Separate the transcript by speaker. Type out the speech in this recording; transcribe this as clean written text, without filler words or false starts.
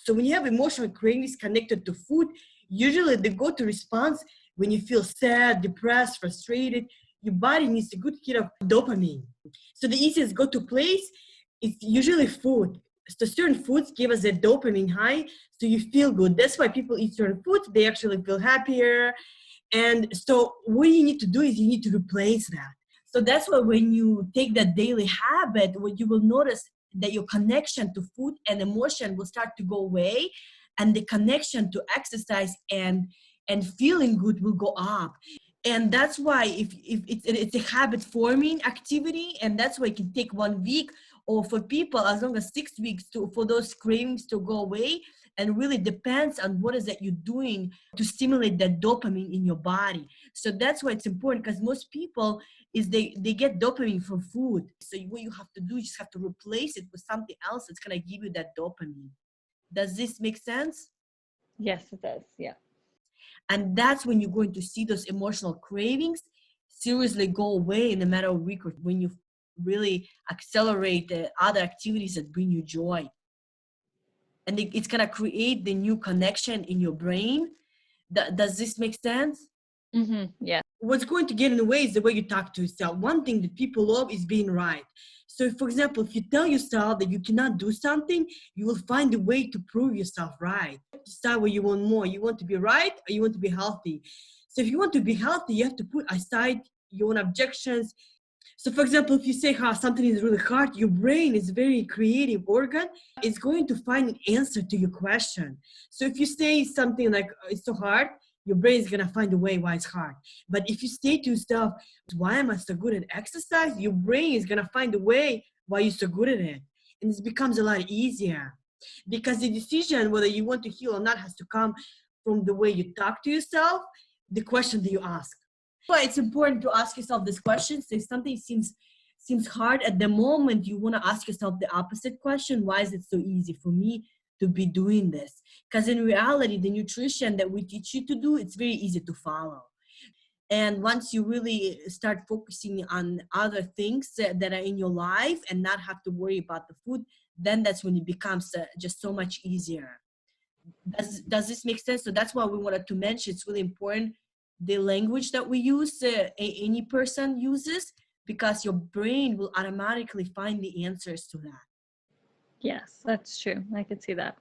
Speaker 1: So when you have emotional cravings connected to food, usually the go-to response when you feel sad, depressed, frustrated, your body needs a good hit of dopamine. So the easiest go-to place is usually food. So certain foods give us a dopamine high, so you feel good. That's why people eat certain foods, they actually feel happier. And so what you need to do is you need to replace that. So that's why when you take that daily habit, what you will notice that your connection to food and emotion will start to go away, and the connection to exercise and feeling good will go up. And that's why if it's a habit forming activity, and that's why it can take 1 week, or for people as long as 6 weeks for those cravings to go away. And really depends on what is that you're doing to stimulate that dopamine in your body. So that's why it's important, because most people is they get dopamine from food. So what you have to do, you just have to replace it with something else that's going to give you that dopamine. Does this make sense?
Speaker 2: Yes, it does. Yeah.
Speaker 1: And that's when you're going to see those emotional cravings seriously go away in a matter of a week, or when you really accelerate the other activities that bring you joy. And it's going to create the new connection in your brain. Does this make sense?
Speaker 2: Mm-hmm. Yeah.
Speaker 1: What's going to get in the way is the way you talk to yourself. One thing that people love is being right. So, for example, if you tell yourself that you cannot do something, you will find a way to prove yourself right. Decide what you want more. You want to be right, or you want to be healthy. So if you want to be healthy, you have to put aside your own objections. So, for example, if you say how something is really hard, your brain is a very creative organ. It's going to find an answer to your question. So if you say something like, it's so hard, your brain is going to find a way why it's hard. But if you say to yourself, why am I so good at exercise? Your brain is going to find a way why you're so good at it. And it becomes a lot easier. Because the decision whether you want to heal or not has to come from the way you talk to yourself, the question that you ask. But it's important to ask yourself this question. So if something seems hard at the moment, you want to ask yourself the opposite question. Why is it so easy for me to be doing this? Because in reality, the nutrition that we teach you to do, it's very easy to follow. And once you really start focusing on other things that are in your life and not have to worry about the food, then that's when it becomes just so much easier. Does this make sense? So that's why we wanted to mention it's really important the language that we use, any person uses, because your brain will automatically find the answers to that.
Speaker 2: Yes, that's true. I could see that.